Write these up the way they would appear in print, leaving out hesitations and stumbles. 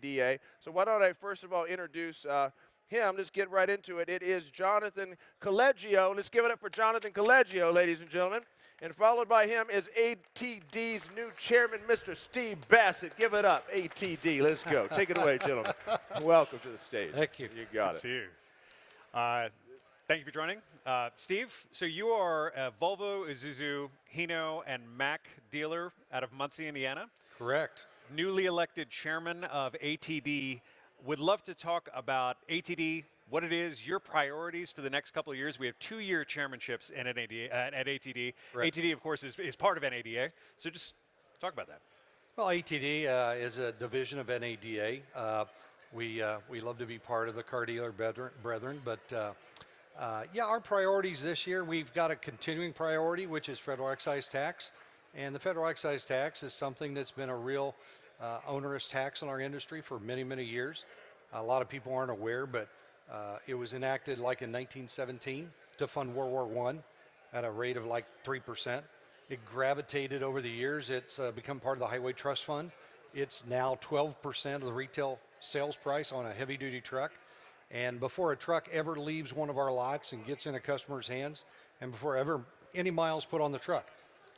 DA. So why don't I first of all introduce him. Let's get right into it. It is Jonathan Collegio. Let's give it up for Jonathan Collegio, ladies and gentlemen. And followed by him is ATD's new chairman, Mr. Steve Bassett. Give it up, ATD. Let's go. Take it away, gentlemen. Welcome to the stage. Thank you. You got it. See you. Thank you for joining. Steve, so you are a Volvo, Isuzu, Hino, and Mack dealer out of Muncie, Indiana. Correct. Newly elected chairman of ATD. Would love to talk about ATD, what it is, your priorities for the next couple of years. We have 2-year chairmanships at ATD. Right. ATD, of course, is part of NADA. So just talk about that. Well, ATD is a division of NADA. We love to be part of the car dealer brethren, but yeah, our priorities this year, we've got a continuing priority, which is federal excise tax. And the federal excise tax is something that's been a real onerous tax on our industry for many, many years. A lot of people aren't aware, but it was enacted like in 1917 to fund World War I at a rate of like 3%. It gravitated over the years. It's become part of the Highway Trust Fund. It's now 12% of the retail sales price on a heavy-duty truck. And before a truck ever leaves one of our lots and gets in a customer's hands, and before ever any miles put on the truck,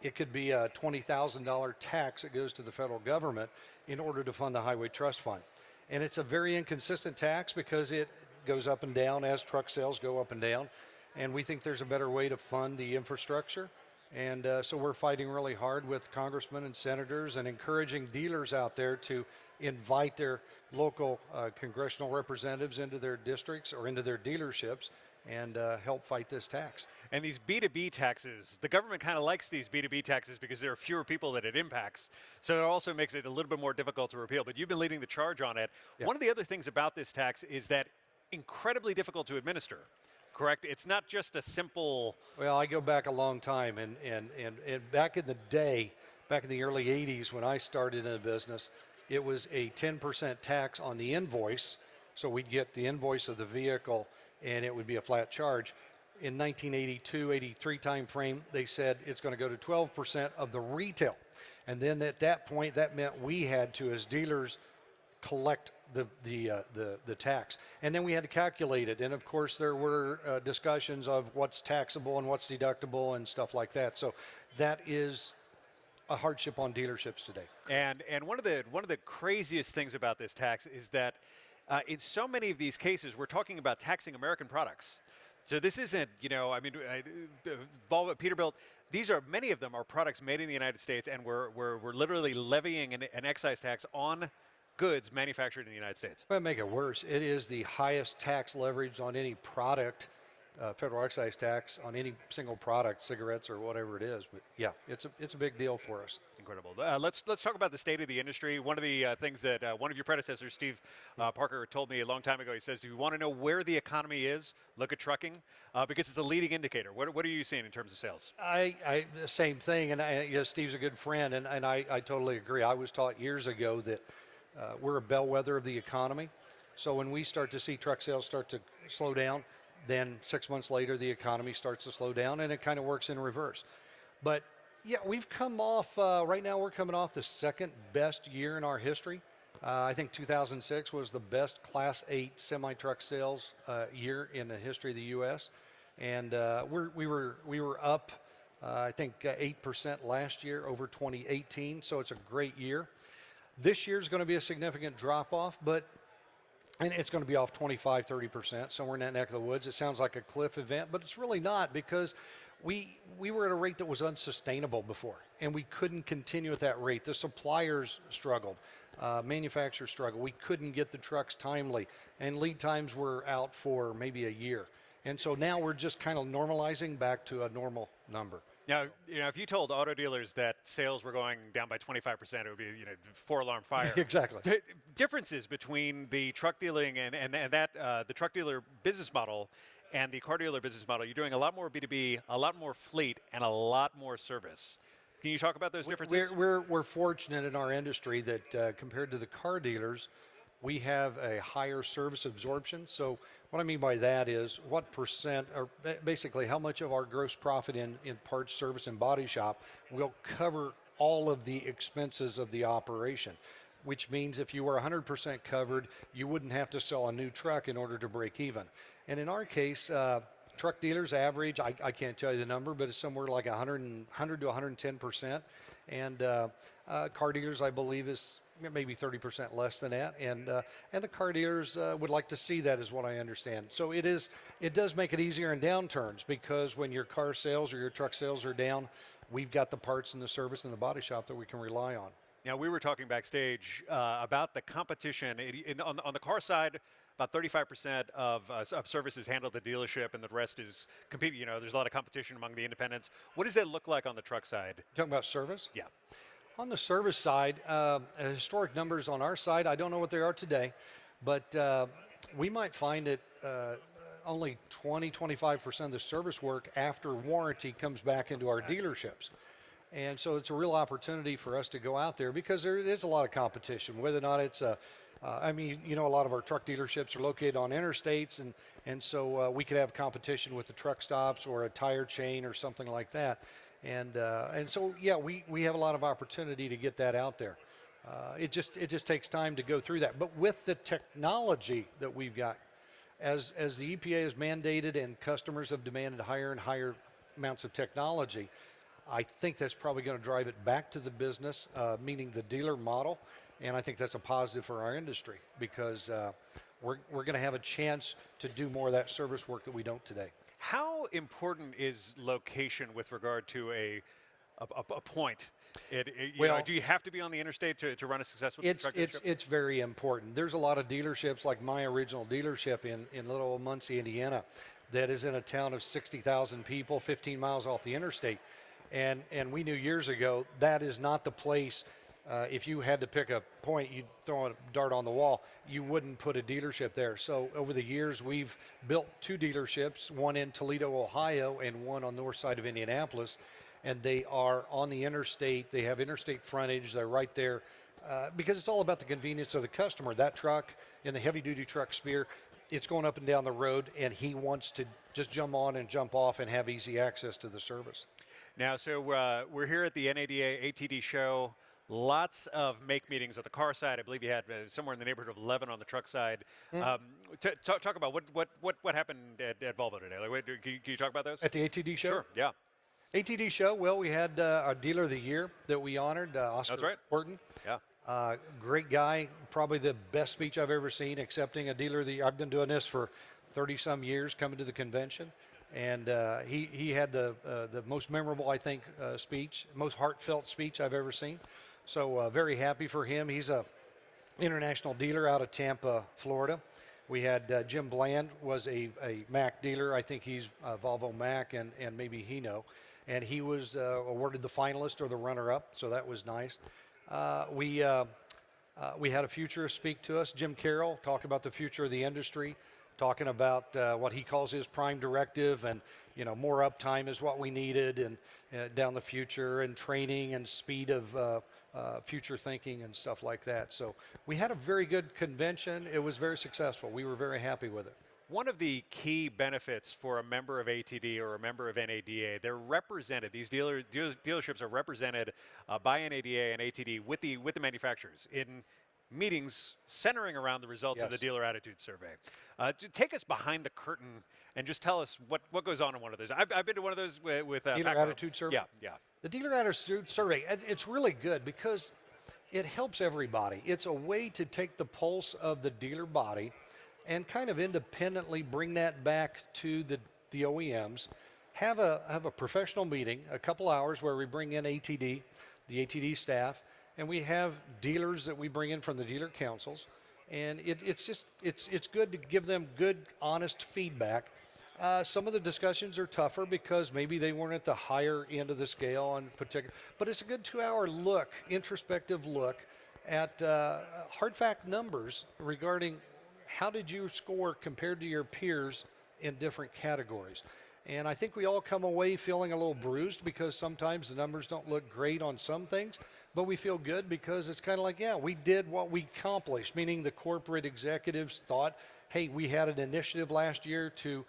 it could be a $20,000 tax that goes to the federal government in order to fund the Highway Trust Fund. And it's a very inconsistent tax because it goes up and down as truck sales go up and down. And we think there's a better way to fund the infrastructure. And so we're fighting really hard with congressmen and senators and encouraging dealers out there to invite their local congressional representatives into their districts or into their dealerships and help fight this tax. And these B2B taxes, the government kind of likes these B2B taxes because there are fewer people that it impacts. So it also makes it a little bit more difficult to repeal. But you've been leading the charge on it. Yeah. One of the other things about this tax is that incredibly difficult to administer, correct? It's not just a simple... Well, I go back a long time, and back in the day, back in the early 80s when I started in the business, it was a 10% tax on the invoice. So we'd get the invoice of the vehicle and it would be a flat charge. In 1982, 83 time frame, they said it's going to go to 12% of the retail. And then at that point, that meant we had to, as dealers, collect the tax. And then we had to calculate it. And of course, there were discussions of what's taxable and what's deductible and stuff like that. So that is a hardship on dealerships today. And one of the craziest things about this tax is that in so many of these cases, we're talking about taxing American products. So this isn't, I mean, Volvo, Peterbilt, many of them are products made in the United States, and we're literally levying an excise tax on goods manufactured in the United States. Well, make it worse, it is the highest tax leverage on any product, federal excise tax on any single product, cigarettes or whatever it is. But yeah, it's a big deal for us. Incredible. Let's talk about the state of the industry. One of the things that one of your predecessors, Steve Parker, told me a long time ago. He says, if you want to know where the economy is, look at trucking because it's a leading indicator. What are you seeing in terms of sales? The same thing, and Steve's a good friend, and I totally agree. I was taught years ago that we're a bellwether of the economy. So when we start to see truck sales start to slow down, then 6 months later, the economy starts to slow down, and it kind of works in reverse. But yeah, we've come off, right now we're coming off the second best year in our history. I think 2006 was the best Class 8 semi-truck sales year in the history of the U.S. And we were up, I think, 8% last year over 2018, so it's a great year. This year's going to be a significant drop-off, and it's going to be off 25, 30%, somewhere in that neck of the woods. It sounds like a cliff event, but it's really not because we were at a rate that was unsustainable before, and we couldn't continue at that rate. The suppliers struggled, manufacturers struggled. We couldn't get the trucks timely, and lead times were out for maybe a year. And so now we're just kind of normalizing back to a normal number. Now, if you told auto dealers that sales were going down by 25%, it would be, 4-alarm fire. Exactly. Differences between the truck dealing and that the truck dealer business model and the car dealer business model. You're doing a lot more B2B, a lot more fleet, and a lot more service. Can you talk about those differences? We're fortunate in our industry that compared to the car dealers, we have a higher service absorption. So what I mean by that is what percent, or basically how much of our gross profit in parts, service, and body shop will cover all of the expenses of the operation. which means if you were 100% covered, you wouldn't have to sell a new truck in order to break even. And in our case, truck dealers average, I can't tell you the number, but it's somewhere like 100 to 110%. And car dealers, I believe, is maybe 30% less than that. And the car dealers would like to see that, is what I understand. So it does make it easier in downturns, because when your car sales or your truck sales are down, we've got the parts and the service and the body shop that we can rely on. Now, we were talking backstage about the competition. On the car side, about 35% of services handled at the dealership, and the rest is competing. You know, there's a lot of competition among the independents. What does that look like on the truck side? Talking about service? Yeah. On the service side, historic numbers on our side, I don't know what they are today, but we might find that only 20-25% of the service work after warranty comes back into our dealerships. And so it's a real opportunity for us to go out there, because there is a lot of competition, whether or not it's I mean, you know, a lot of our truck dealerships are located on interstates, and so we could have competition with the truck stops or a tire chain or something like that. And so, yeah, we have a lot of opportunity to get that out there. It just takes time to go through that. But with the technology that we've got, as the EPA has mandated and customers have demanded higher and higher amounts of technology, I think that's probably going to drive it back to the business, meaning the dealer model. And I think that's a positive for our industry, because we're going to have a chance to do more of that service work that we don't today. How important is location with regard to a point? Do you have to be on the interstate to run a successful truck dealership? It's very important. There's a lot of dealerships, like my original dealership in little old Muncie, Indiana, that is in a town of 60,000 people, 15 miles off the interstate. And we knew years ago that is not the place. If you had to pick a point, you'd throw a dart on the wall, you wouldn't put a dealership there. So over the years, we've built 2 dealerships, one in Toledo, Ohio, and one on the north side of Indianapolis. And they are on the interstate. They have interstate frontage. They're right there, because it's all about the convenience of the customer. That truck in the heavy-duty truck sphere, it's going up and down the road, and he wants to just jump on and jump off and have easy access to the service. Now, so we're here at the NADA ATD Show. Lots of make meetings on the car side. I believe you had somewhere in the neighborhood of 11 on the truck side. Talk about what happened at Volvo today. Like, can you talk about those? At the ATD Show? Sure, yeah. ATD Show, well, we had our Dealer of the Year that we honored, Oscar That's right. Horton. Yeah. Great guy, probably the best speech I've ever seen, accepting a Dealer of the Year. I've been doing this for 30-some years, coming to the convention. And he had the most memorable, I think, speech, most heartfelt speech I've ever seen. So very happy for him. He's a international dealer out of Tampa, Florida. We had Jim Bland was a Mack dealer. I think he's Volvo Mack and maybe Hino. And he was awarded the finalist or the runner-up, so that was nice. We had a futurist speak to us, Jim Carroll, talk about the future of the industry, talking about what he calls his prime directive, and more uptime is what we needed, and down the future, and training and speed of future thinking and stuff like that. So we had a very good convention. It was very successful. We were very happy with it. One of the key benefits for a member of ATD or a member of NADA, they're represented. These dealerships are represented by NADA and ATD with the manufacturers in meetings centering around the results of the dealer attitude survey. Take us behind the curtain and just tell us what goes on in one of those. I've been to one of those with dealer attitude survey. Yeah. The dealer attitude survey, it's really good because it helps everybody. It's a way to take the pulse of the dealer body and kind of independently bring that back to the OEMs. Have a professional meeting, a couple hours where we bring in ATD, the ATD staff, and we have dealers that we bring in from the dealer councils, and it's good to give them good, honest feedback. Some of the discussions are tougher because maybe they weren't at the higher end of the scale on particular, but it's a good 2-hour look, introspective look at hard fact numbers regarding how did you score compared to your peers in different categories. And I think we all come away feeling a little bruised because sometimes the numbers don't look great on some things, but we feel good because it's kind of like, yeah, we did what we accomplished, meaning the corporate executives thought, hey, we had an initiative last year to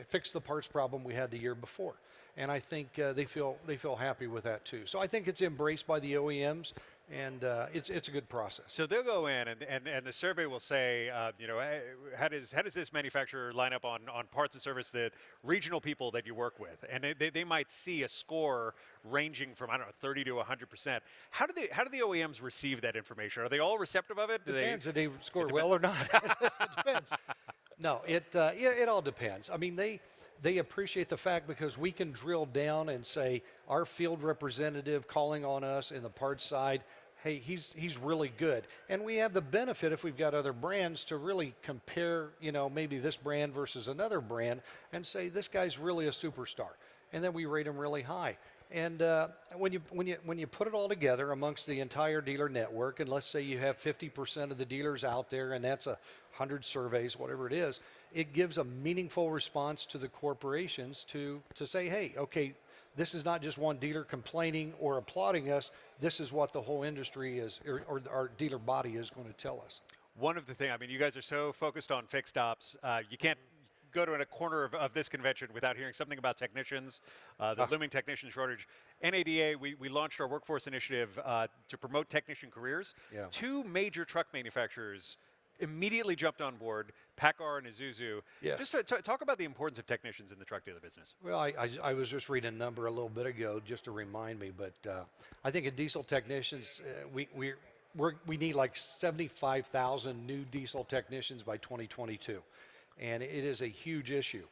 fix the parts problem we had the year before. And I think they feel happy with that too. So I think it's embraced by the OEMs, and it's a good process. So they'll go in, and the survey will say, hey, how does this manufacturer line up on parts and service that regional people that you work with, and they might see a score ranging from, I don't know, 30 to 100%. How do the OEMs receive that information? Are they all receptive of it? Depends if they score well or not. It depends. No, it all depends. I mean, they appreciate the fact because we can drill down and say our field representative calling on us in the parts side, hey, he's really good. And we have the benefit, if we've got other brands, to really compare, maybe this brand versus another brand and say this guy's really a superstar. And then we rate him really high. And when you put it all together amongst the entire dealer network, and let's say you have 50% of the dealers out there, and that's 100 surveys, whatever it is, it gives a meaningful response to the corporations to say, hey, okay, this is not just one dealer complaining or applauding us. This is what the whole industry is, or our dealer body is going to tell us. One of the things, I mean, you guys are so focused on fixed ops, you can't go to a corner of this convention without hearing something about technicians, the looming technician shortage. NADA, we launched our workforce initiative to promote technician careers. Yeah. 2 major truck manufacturers immediately jumped on board, PACCAR and Isuzu. Yes. Just to talk about the importance of technicians in the truck dealer business. Well, I was just reading a number a little bit ago just to remind me, but I think in diesel technicians, we need like 75,000 new diesel technicians by 2022. And it is a huge issue.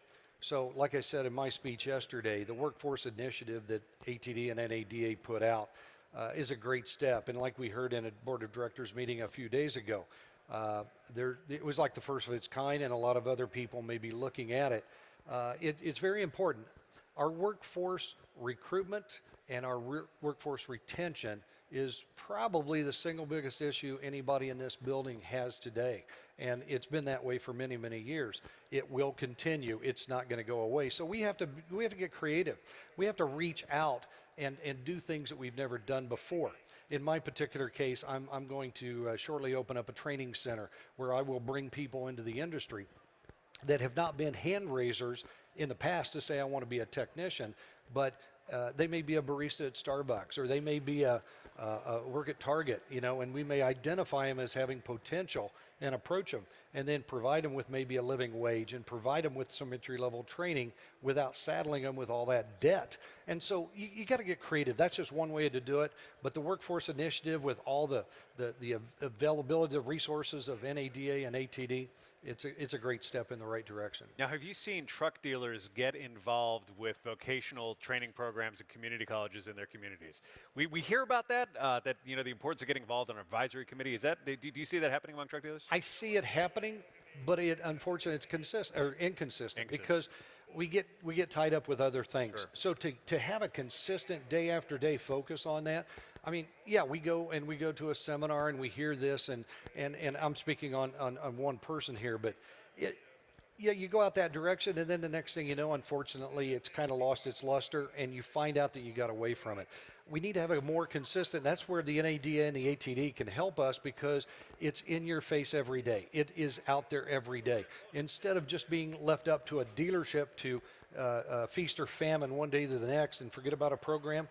So like I said in my speech yesterday, the workforce initiative that ATD and NADA put out is a great step. And like we heard in a board of directors meeting a few days ago, it was like the first of its kind, and a lot of other people may be looking at it. It's very important. Our workforce recruitment and our workforce retention is probably the single biggest issue anybody in this building has today. And it's been that way for many, many years. It will continue. It's not going to go away. So we have to get creative. We have to reach out and do things that we've never done before. In my particular case, I'm going to shortly open up a training center where I will bring people into the industry that have not been hand raisers in the past to say I want to be a technician, but they may be a barista at Starbucks, or they may be a work at Target, and we may identify them as having potential and approach them, and then provide them with maybe a living wage and provide them with some entry-level training without saddling them with all that debt. And so you got to get creative. That's just one way to do it. But the workforce initiative with all the availability of resources of NADA and ATD, it's a great step in the right direction. Now, have you seen truck dealers get involved with vocational training programs and community colleges in their communities? We hear about that, the importance of getting involved in an advisory committee. Do you see that happening among truck dealers? I see it happening, but unfortunately it's inconsistent because we get tied up with other things. Sure. So to have a consistent day after day focus on that, I mean, yeah, we go to a seminar and we hear this, and I'm speaking on one person here, but you go out that direction, and then the next thing you know, unfortunately, it's kind of lost its luster, and you find out that you got away from it. We need to have a more consistent. That's where the NADA and the ATD can help us, because it's in your face every day. It is out there every day. Instead of just being left up to a dealership to feast or famine one day to the next and forget about a program,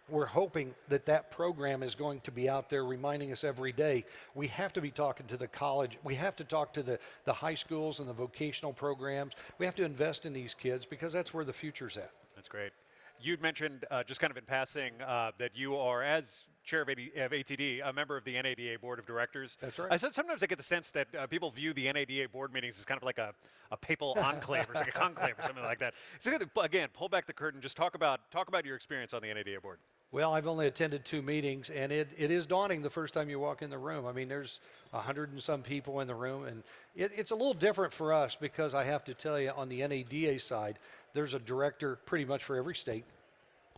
we're hoping that program is going to be out there reminding us every day. We have to be talking to the college. We have to talk to the high schools and the vocational programs. We have to invest in these kids, because that's where the future's at. That's great. You'd mentioned, just kind of in passing, that you are, as chair of ATD, a member of the NADA board of directors. That's right. I said sometimes I get the sense that people view the NADA board meetings as kind of like a papal enclave or like a conclave or something like that. So again, pull back the curtain. Just talk about your experience on the NADA board. Well, I've only attended 2 meetings, and it is daunting the first time you walk in the room. I mean, there's 100 and some people in the room, and it's a little different for us, because I have to tell you, on the NADA side, there's a director pretty much for every state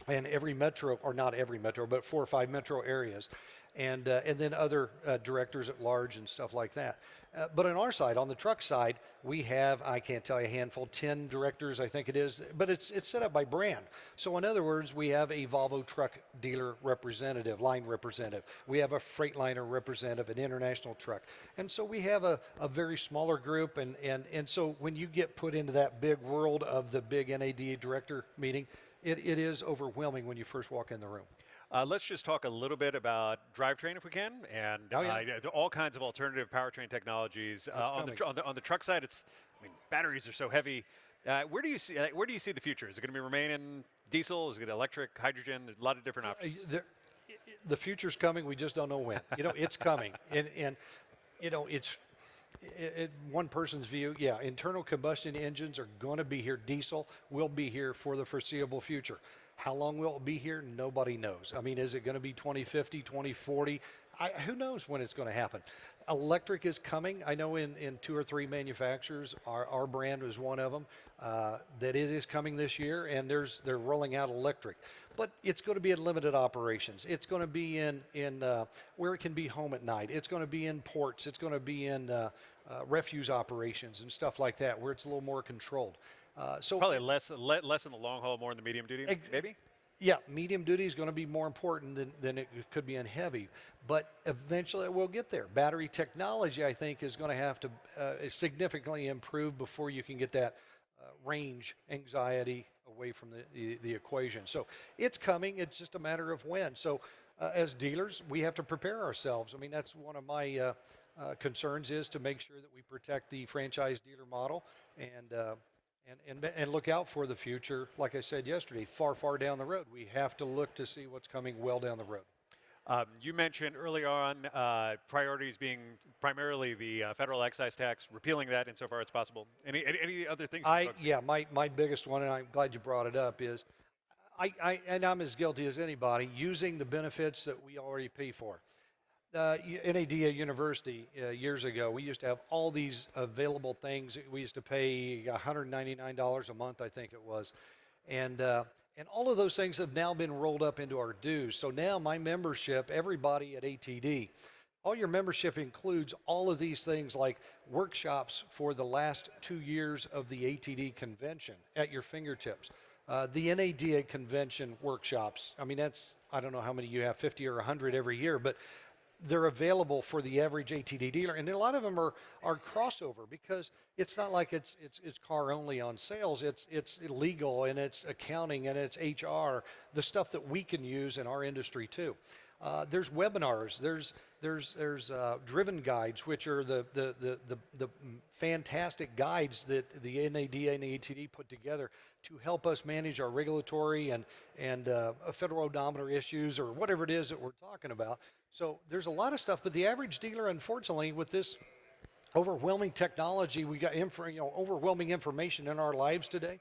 and every metro, or not every metro, but 4 or 5 metro areas, and then other directors at large and stuff like that. But on our side, on the truck side, we have, I can't tell you, a handful, 10 directors, I think it is, but it's set up by brand. So in other words, we have a Volvo truck dealer representative, line representative. We have a Freightliner representative, an international truck. And so we have a very smaller group, and so when you get put into that big world of the big NADA director meeting, it is overwhelming when you first walk in the room. Let's just talk a little bit about Drivetrain if we can, and all kinds of alternative powertrain technologies. On the truck side, batteries are so heavy. Where do you see the future? Is it going to be remain in diesel? Is it electric, hydrogen? There's a lot of different options. The future's coming. We just don't know when. It's coming, and it's one person's view. Yeah, internal combustion engines are going to be here. Diesel will be here for the foreseeable future. How long will it be here? Nobody knows. Is it going to be 2050, 2040? Who knows when it's going to happen? Electric is coming. I know in 2 or 3 manufacturers, our brand was one of them, that it is coming this year, and they're rolling out electric. But it's going to be in limited operations. It's going to be in where it can be home at night. It's going to be in ports. It's going to be in refuse operations and stuff like that, where it's a little more controlled. So probably less in the long haul, more in the medium duty, maybe? Yeah, medium duty is going to be more important than it could be in heavy, but eventually it will get there. Battery technology, I think, is going to have to significantly improve before you can get that range anxiety away from the equation. So it's coming. It's just a matter of when. So as dealers, we have to prepare ourselves. That's one of my concerns, is to make sure that we protect the franchise dealer model and look out for the future. Like I said yesterday, far down the road, we have to look to see what's coming well down the road. You mentioned early on priorities being primarily the federal excise tax, repealing that insofar as possible. Any other things? My biggest one, and I'm glad you brought it up, is and I'm as guilty as anybody, using the benefits that we already pay for. NADA University years ago, we used to have all these available things. We used to pay $199 a month, I think it was, and all of those things have now been rolled up into our dues. So now my membership, everybody at ATD, all your membership includes all of these things, like workshops for the last 2 years of the ATD convention at your fingertips. The NADA convention workshops, I don't know how many you have, 50 or 100 every year, but they're available for the average ATD dealer, and a lot of them are crossover, because it's not like it's car only on sales. It's legal, and it's accounting, and it's HR, the stuff that we can use in our industry too. There's webinars. There's driven guides, which are the fantastic guides that the NADA and the ATD put together to help us manage our regulatory and federal odometer issues, or whatever it is that we're talking about. So there's a lot of stuff, but the average dealer, unfortunately, with this overwhelming technology, we got overwhelming information in our lives today.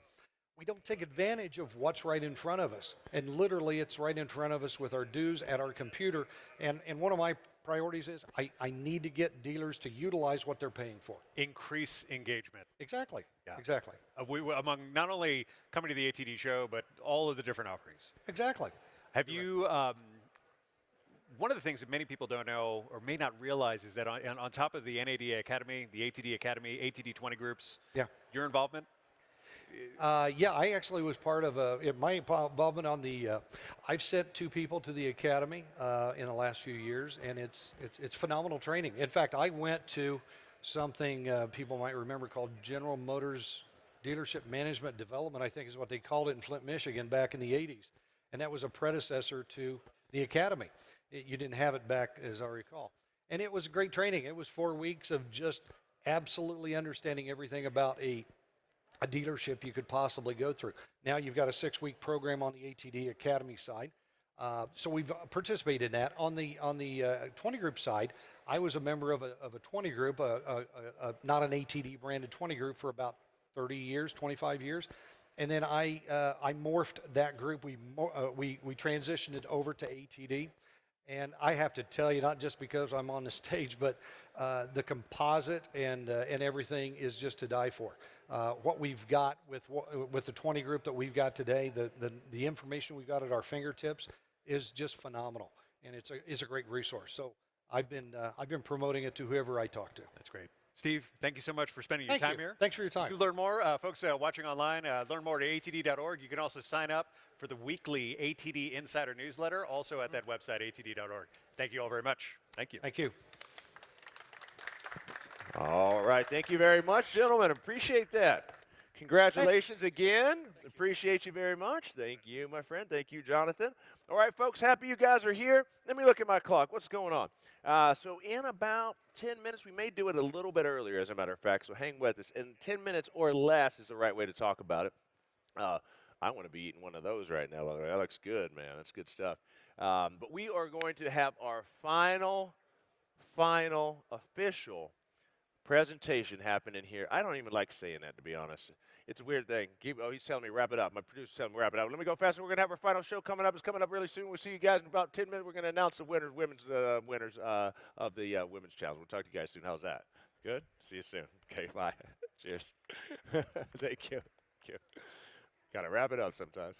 We don't take advantage of what's right in front of us. And literally, it's right in front of us with our dues at our computer. And one of my priorities is I need to get dealers to utilize what they're paying for. Increase engagement. Exactly. Yeah. Exactly. Among not only coming to the ATD show, but all of the different offerings. Exactly. Have you... one of the things that many people don't know or may not realize is that on top of the NADA Academy, the ATD Academy, ATD 20 groups, your involvement? I actually was part of my involvement on the. I've sent 2 people to the Academy in the last few years, and it's phenomenal training. In fact, I went to something people might remember called General Motors Dealership Management Development, I think is what they called it, in Flint, Michigan, back in the 80s, and that was a predecessor to the Academy. You didn't have it back, as I recall. And it was great training. It was 4 weeks of just absolutely understanding everything about a dealership you could possibly go through. Now you've got a 6-week program on the ATD Academy side. So we've participated in that. On the 20 group side, I was a member of a 20 group, not an ATD branded 20 group, for about 30 years, 25 years. And then I morphed that group. We transitioned it over to ATD. And I have to tell you, not just because I'm on the stage, but the composite and everything is just to die for. What we've got with the 20 group that we've got today, the information we've got at our fingertips is just phenomenal, and it's a great resource. So I've been promoting it to whoever I talk to. That's great. Steve, thank you so much for spending your time here. Thanks for your time. You learn more, folks watching online, learn more at atd.org. You can also sign up for the weekly ATD Insider newsletter, also at that website, atd.org. Thank you all very much. Thank you. Thank you. All right. Thank you very much, gentlemen. Appreciate that. Congratulations again. Appreciate you very much. Thank you, my friend. Thank you, Jonathan. All right, folks, happy you guys are here. Let me look at my clock. What's going on? So in about 10 minutes, we may do it a little bit earlier, as a matter of fact, so hang with us. In 10 minutes or less is the right way to talk about it. I want to be eating one of those right now, by the way. That looks good, man. That's good stuff. But we are going to have our final official presentation happening here. I don't even like saying that, to be honest. It's a weird thing. He's telling me wrap it up. My producer's telling me wrap it up. Let me go faster. We're going to have our final show coming up. It's coming up really soon. We'll see you guys in about 10 minutes. We're going to announce the winners of the women's challenge. We'll talk to you guys soon. How's that? Good? See you soon. Okay, bye. Cheers. Thank you. Thank you. Got to wrap it up sometimes.